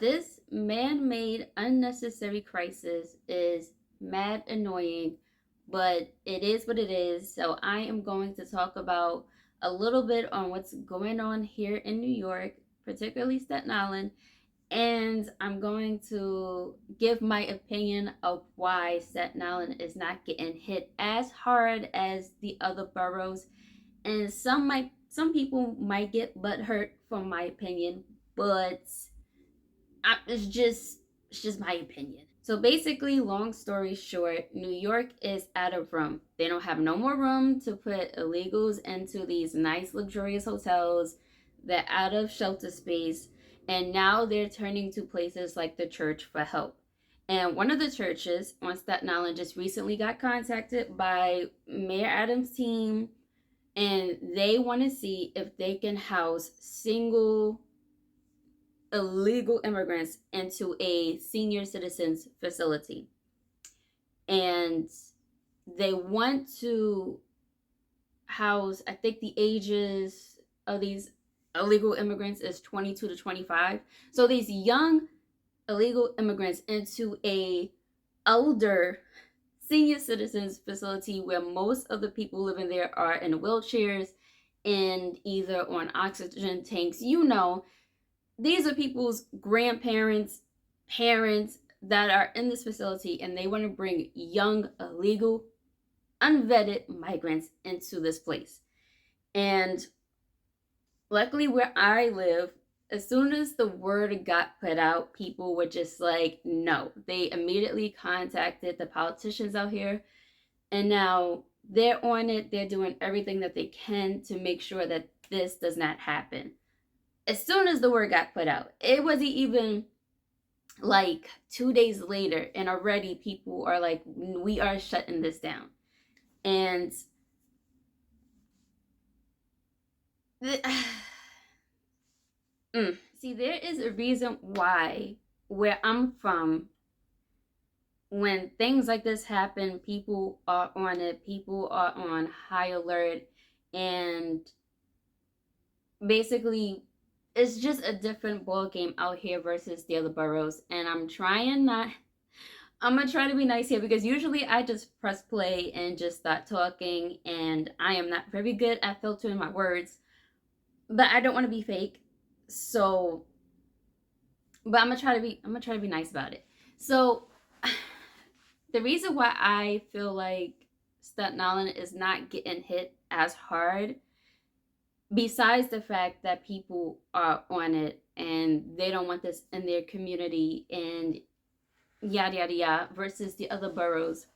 This man-made unnecessary crisis is mad annoying, but it is what it is. So I am going to talk about a little bit on what's going on here in New York, particularly Staten Island, and I'm going to give my opinion of why Staten Island is not getting hit as hard as the other boroughs. And some people might get butthurt from my opinion, but it's just my opinion. So basically, long story short, New York is out of room. They don't have no more room to put illegals into these nice luxurious hotels. They're out of shelter space, and now they're turning to places like the church for help. And one of the churches on Staten Island just recently got contacted by Mayor Adams' team, and they want to see if they can house single illegal immigrants into a senior citizens facility. And they want to house, I think the ages of these illegal immigrants is 22 to 25. So these young illegal immigrants into a older senior citizens facility where most of the people living there are in wheelchairs and either on oxygen tanks. These are people's grandparents, parents that are in this facility, and they want to bring young, illegal, unvetted migrants into this place. And luckily, where I live, as soon as the word got put out, people were just like, no. They immediately contacted the politicians out here, and now they're on it. They're doing everything that they can to make sure that this does not happen. As soon as the word got put out, it wasn't even like 2 days later, and already people are like, we are shutting this down. And see, there is a reason why where I'm from, when things like this happen, people are on it, people are on high alert, and basically it's just a different ball game out here versus the other boroughs. And I'm gonna try to be nice here, because usually I just press play and just start talking, and I am not very good at filtering my words, but I don't want to be fake. So but I'm gonna try to be nice about it. So the reason why I feel like Staten Island is not getting hit as hard, besides the fact that people are on it and they don't want this in their community and yada yada yada, versus the other boroughs,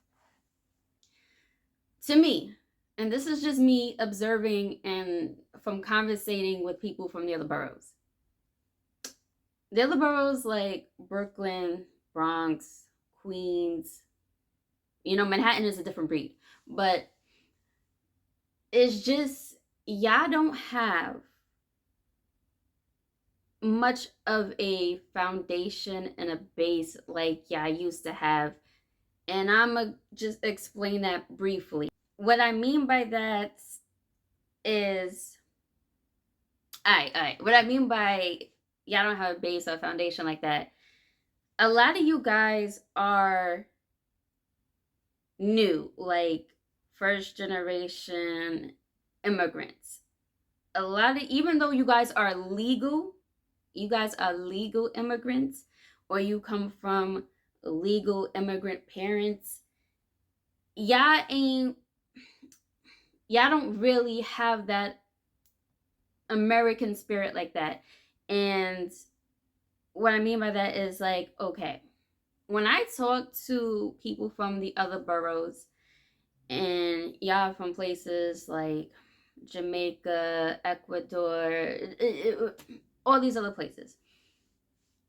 to me, and this is just me observing and from conversating with people from the other boroughs, like Brooklyn, Bronx, Queens, Manhattan is a different breed, but it's just, y'all don't have much of a foundation and a base like y'all used to have. And I'ma just explain that briefly. What I mean by that is, what I mean by y'all don't have a base or foundation like that, a lot of you guys are new, like first generation immigrants. A lot of, even though you guys are legal immigrants, or you come from legal immigrant parents, y'all don't really have that American spirit like that. And what I mean by that is, like, okay, when I talk to people from the other boroughs, and y'all from places like Jamaica, Ecuador, all these other places,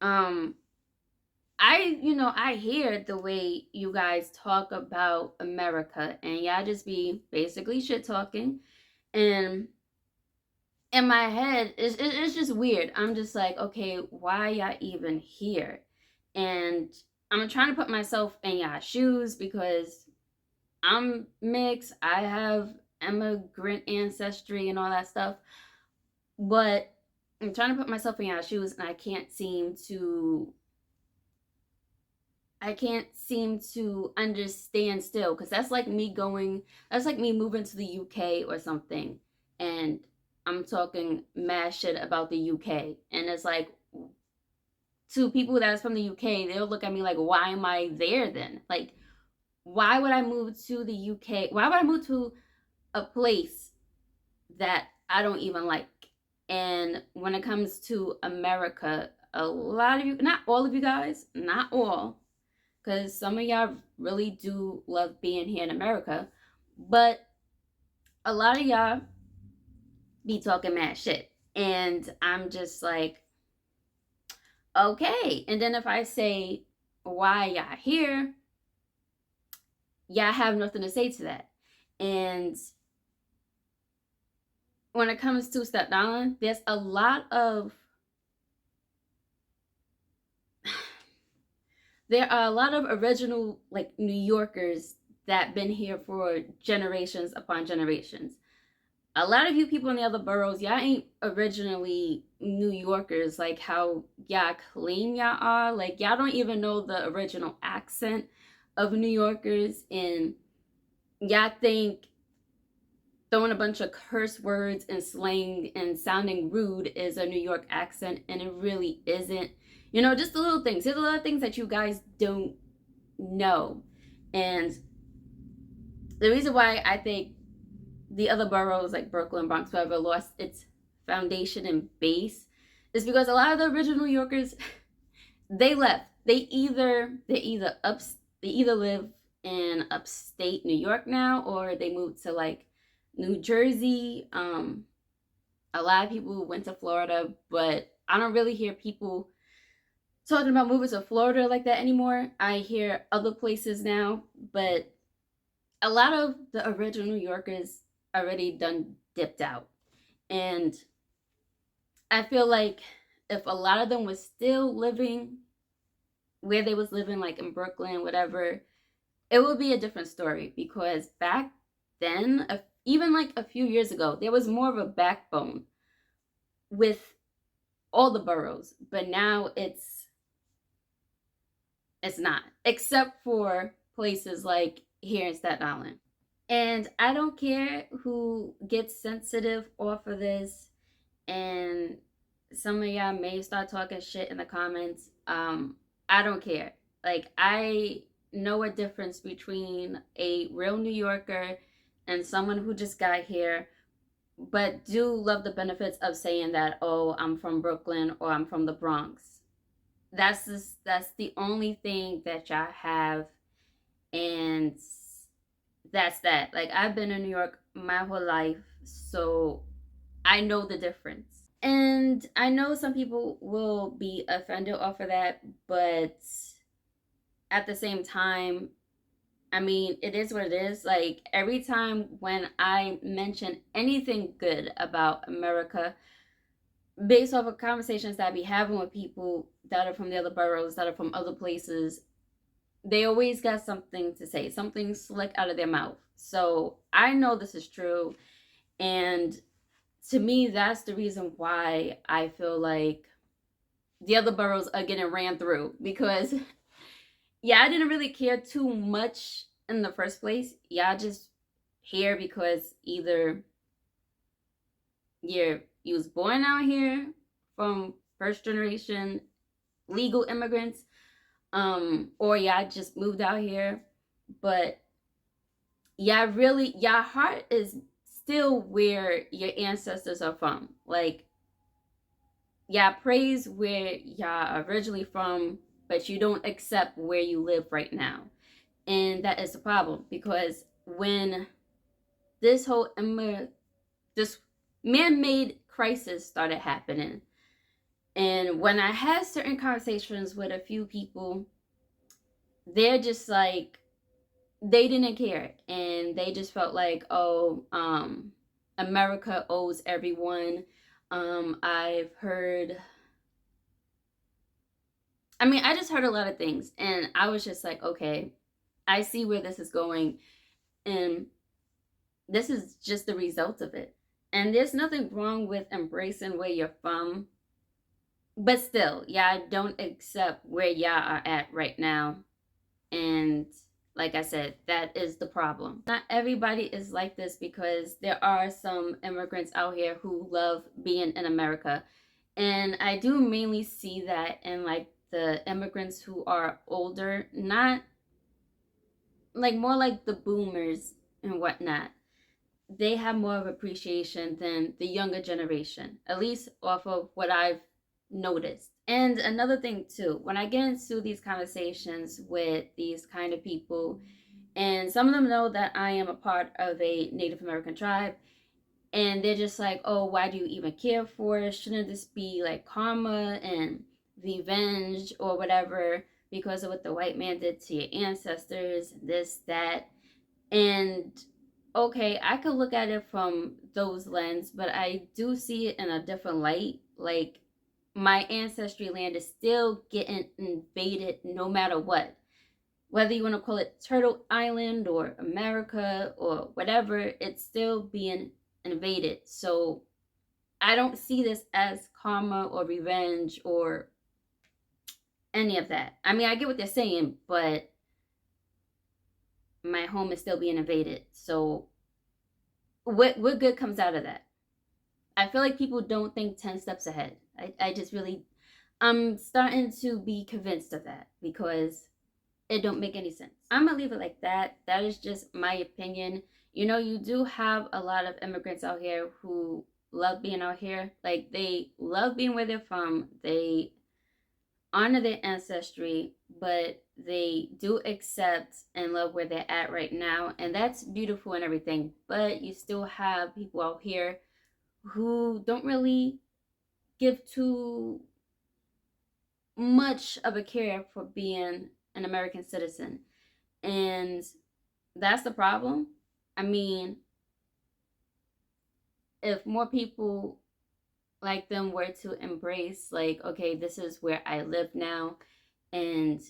I hear the way you guys talk about America, and y'all just be basically shit talking. And in my head, it's just weird. I'm just like, okay, why y'all even here? And I'm trying to put myself in y'all shoes, because I'm mixed. I have immigrant ancestry and all that stuff. But I'm trying to put myself in your shoes, and I can't seem to understand still, because that's like me moving to the UK or something, and I'm talking mad shit about the UK, and it's like, to people that's from the UK, they'll look at me like, why am I there then? Like, why would I move to the UK? Why would I move to a place that I don't even like? And when it comes to America, a lot of you, not all of you guys, not all, because some of y'all really do love being here in America, but a lot of y'all be talking mad shit. And I'm just like, okay. And then if I say why y'all here, y'all have nothing to say to that. And when it comes to Staten Island, there's a lot of there are a lot of original like New Yorkers that been here for generations upon generations. A lot of you people in the other boroughs, y'all ain't originally New Yorkers like how y'all claim y'all are. Like, y'all don't even know the original accent of New Yorkers, and y'all think throwing a bunch of curse words and slang and sounding rude is a New York accent, and it really isn't. You know, just the little things. There's a lot of things that you guys don't know. And the reason why I think the other boroughs like Brooklyn, Bronx, whatever, lost its foundation and base is because a lot of the original New Yorkers, they left. They either live in upstate New York now, or they moved to like New Jersey. A lot of people went to Florida, but I don't really hear people talking about moving to Florida like that anymore. I hear other places now, but a lot of the original New Yorkers already done dipped out. And I feel like if a lot of them was still living where they was living, like in Brooklyn, whatever, it would be a different story, because back then, even like a few years ago, there was more of a backbone with all the boroughs, but now it's not, except for places like here in Staten Island. And I don't care who gets sensitive off of this, and some of y'all may start talking shit in the comments. I don't care. Like, I know a difference between a real New Yorker and someone who just got here, but do love the benefits of saying that, oh, I'm from Brooklyn or I'm from the Bronx. That's the only thing that y'all have, and that's that. Like, I've been in New York my whole life, so I know the difference. And I know some people will be offended off of that, but at the same time, I mean, it is what it is. Like, every time when I mention anything good about America, based off of conversations that I be having with people that are from the other boroughs, that are from other places, they always got something to say, something slick out of their mouth. So I know this is true. And to me, that's the reason why I feel like the other boroughs are getting ran through. Because, yeah, I didn't really care too much in the first place. Yeah, just here because either you was born out here from first generation legal immigrants, or y'all just moved out here. But y'all really, y'all heart is still where your ancestors are from. Like, y'all praise where y'all originally from, but you don't accept where you live right now. And that is the problem, because when this whole this man-made crisis started happening, and when I had certain conversations with a few people, they're just like, they didn't care, and they just felt like, oh, America owes everyone. I've heard, I mean, I just heard a lot of things, and I was just like, okay, I see where this is going, and this is just the result of it. And there's nothing wrong with embracing where you're from, But still, y'all don't accept where y'all are at right now. And like I said, that is the problem. Not everybody is like this, because there are some immigrants out here who love being in America. And I do mainly see that in like the immigrants who are older, not like, more like the boomers and whatnot. They have more of appreciation than the younger generation, at least off of what I've noticed. And another thing too, when I get into these conversations with these kind of people, and some of them know that I am a part of a Native American tribe, and they're just like, oh, why do you even care for it? Shouldn't this be like karma and revenge or whatever, because of what the white man did to your ancestors, this, that. And okay, I could look at it from those lens, but I do see it in a different light. Like, my ancestry land is still getting invaded no matter what. Whether you want to call it Turtle Island or America or whatever, it's still being invaded. So I don't see this as karma or revenge or any of that. I mean, I get what they're saying, but my home is still being invaded. So what good comes out of that? I feel like people don't think 10 steps ahead. I just really, I'm starting to be convinced of that, because it don't make any sense. I'm gonna leave it like that. That is just my opinion. You know, you do have a lot of immigrants out here who love being out here. Like, they love being where they're from. They honor their ancestry, but they do accept and love where they're at right now. And that's beautiful and everything. But you still have people out here who don't really give too much of a care for being an American citizen. And that's the problem. I mean, if more people like them were to embrace, like, okay, this is where I live now, and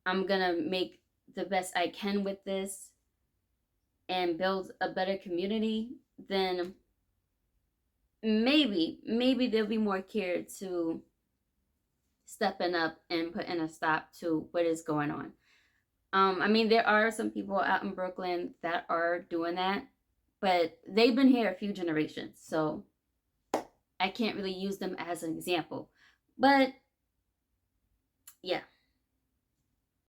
I'm gonna make the best I can with this and build a better community, then maybe there'll be more care to stepping up and putting a stop to what is going on. I mean, there are some people out in Brooklyn that are doing that, but they've been here a few generations, so I can't really use them as an example. But yeah,